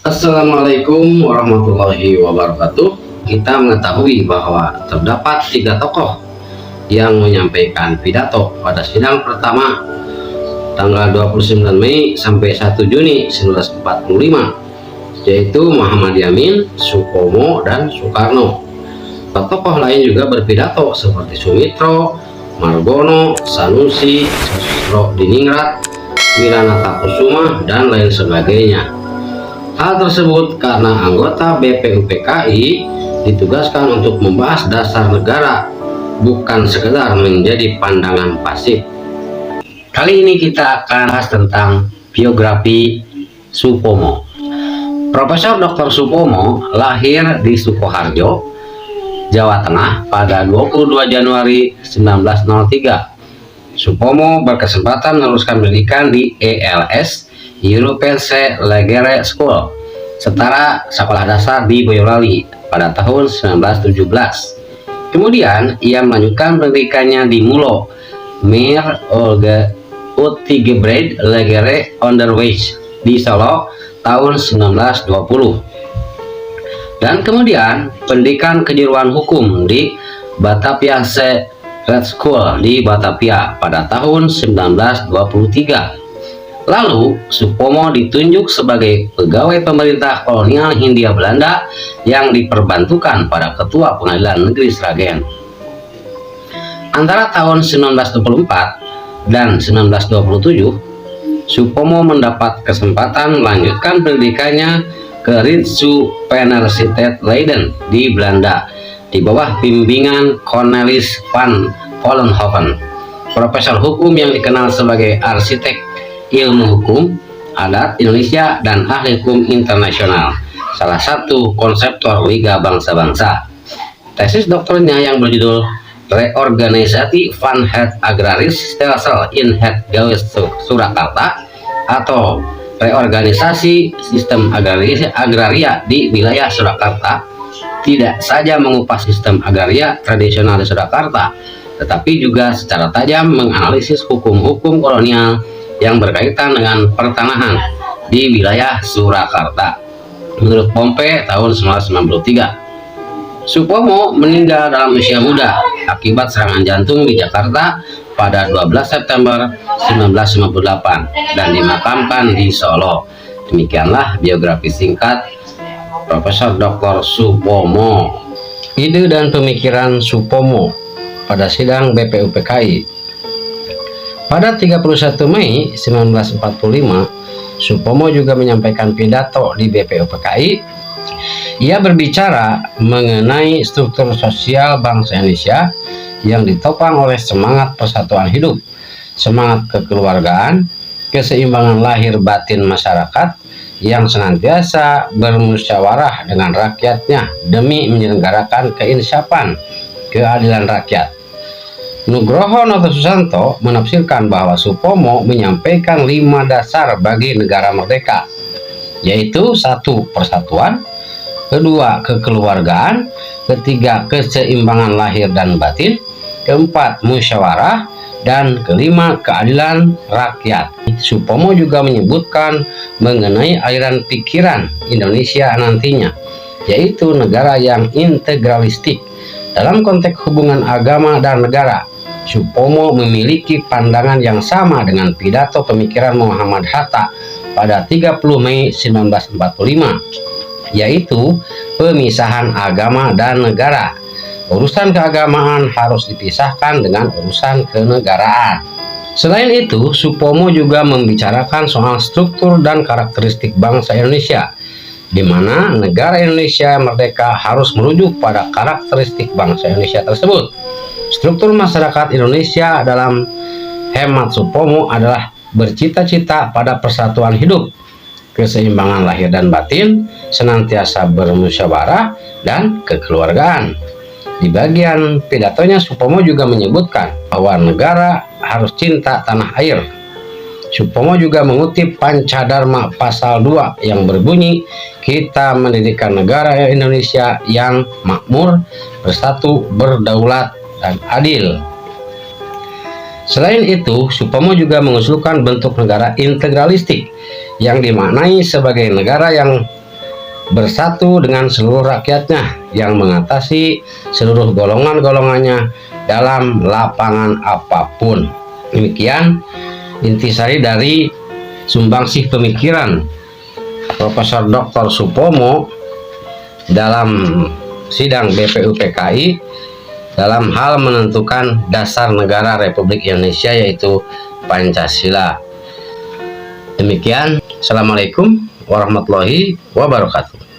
Assalamualaikum warahmatullahi wabarakatuh. Kita mengetahui bahwa terdapat 3 tokoh yang menyampaikan pidato pada sidang pertama tanggal 29 Mei sampai 1 Juni 1945, yaitu Muhammad Yamin, Supomo, dan Soekarno. Tokoh lain juga berpidato seperti Sumitro, Margono, Sanusi, Susilo-Diningrat, Wiranata Kusuma, dan lain sebagainya. Hal tersebut karena anggota BPUPKI ditugaskan untuk membahas dasar negara, bukan sekedar menjadi pandangan pasif. Kali ini kita akan bahas tentang biografi Supomo. Profesor Dr. Supomo lahir di Sukoharjo, Jawa Tengah pada 22 Januari 1903. Supomo berkesempatan meneruskan pendidikan di ELS Europense Legere School, setara sekolah dasar di Boyolali pada tahun 1917. Kemudian ia melanjutkan pendidikannya di Mulo Mir Olga Uttigebreid Legere Onderwijs di Solo tahun 1920. Dan kemudian pendidikan kejuruan hukum di Batavia Red School di Batavia pada tahun 1923. Lalu, Supomo ditunjuk sebagai pegawai pemerintah kolonial Hindia Belanda yang diperbantukan pada Ketua Pengadilan Negeri Sragen. Antara tahun 1924 dan 1927, Supomo mendapat kesempatan melanjutkan pendidikannya ke Rijksuniversiteit Leiden di Belanda di bawah bimbingan Cornelis van Vollenhoven, profesor hukum yang dikenal sebagai arsitek ilmu hukum adat Indonesia dan ahli hukum internasional, salah satu konseptor Liga Bangsa-Bangsa. Tesis doktornya yang berjudul Reorganisatie van het Agrarisch Stelsel in het Gauwse Surakarta atau reorganisasi sistem agraria di wilayah Surakarta, tidak saja mengupas sistem agraria tradisional di Surakarta, tetapi juga secara tajam menganalisis hukum-hukum kolonial yang berkaitan dengan pertanahan di wilayah Surakarta. Menurut Pompe tahun 1993, Supomo meninggal dalam usia muda akibat serangan jantung di Jakarta pada 12 September 1958 dan dimakamkan di Solo. Demikianlah biografi singkat Profesor Dr. Supomo. Ide dan pemikiran Supomo pada sidang BPUPKI. Pada 31 Mei 1945, Supomo juga menyampaikan pidato di BPUPKI. Ia berbicara mengenai struktur sosial bangsa Indonesia yang ditopang oleh semangat persatuan hidup, semangat kekeluargaan, keseimbangan lahir batin masyarakat yang senantiasa bermusyawarah dengan rakyatnya demi menyelenggarakan keinsyafan, keadilan rakyat. Nugroho Notosusanto menafsirkan bahwa Supomo menyampaikan 5 dasar bagi negara merdeka, yaitu 1. Persatuan, 2. Kekeluargaan, 3. Keseimbangan lahir dan batin, 4. Musyawarah, dan 5. Keadilan rakyat. Supomo juga menyebutkan mengenai aliran pikiran Indonesia nantinya, yaitu negara yang integralistik. Dalam konteks hubungan agama dan negara, Supomo memiliki pandangan yang sama dengan pidato pemikiran Muhammad Hatta pada 30 Mei 1945, yaitu pemisahan agama dan negara. Urusan keagamaan harus dipisahkan dengan urusan kenegaraan. Selain itu, Supomo juga membicarakan soal struktur dan karakteristik bangsa Indonesia, di mana negara Indonesia merdeka harus merujuk pada karakteristik bangsa Indonesia tersebut. Struktur masyarakat Indonesia dalam hemat Supomo adalah bercita-cita pada persatuan hidup, keseimbangan lahir dan batin, senantiasa bermusyawarah, dan kekeluargaan. Di bagian pidatonya, Supomo juga menyebutkan bahwa negara harus cinta tanah air. Supomo juga mengutip Pancadharma pasal 2 yang berbunyi, kita mendirikan negara Indonesia yang makmur, bersatu, berdaulat, dan adil. Selain itu, Supomo juga mengusulkan bentuk negara integralistik yang dimaknai sebagai negara yang bersatu dengan seluruh rakyatnya yang mengatasi seluruh golongan-golongannya dalam lapangan apapun. Demikian intisari dari sumbangsih pemikiran Profesor Dr. Supomo dalam sidang BPUPKI dalam hal menentukan dasar negara Republik Indonesia, yaitu Pancasila. Demikian, Assalamualaikum warahmatullahi wabarakatuh.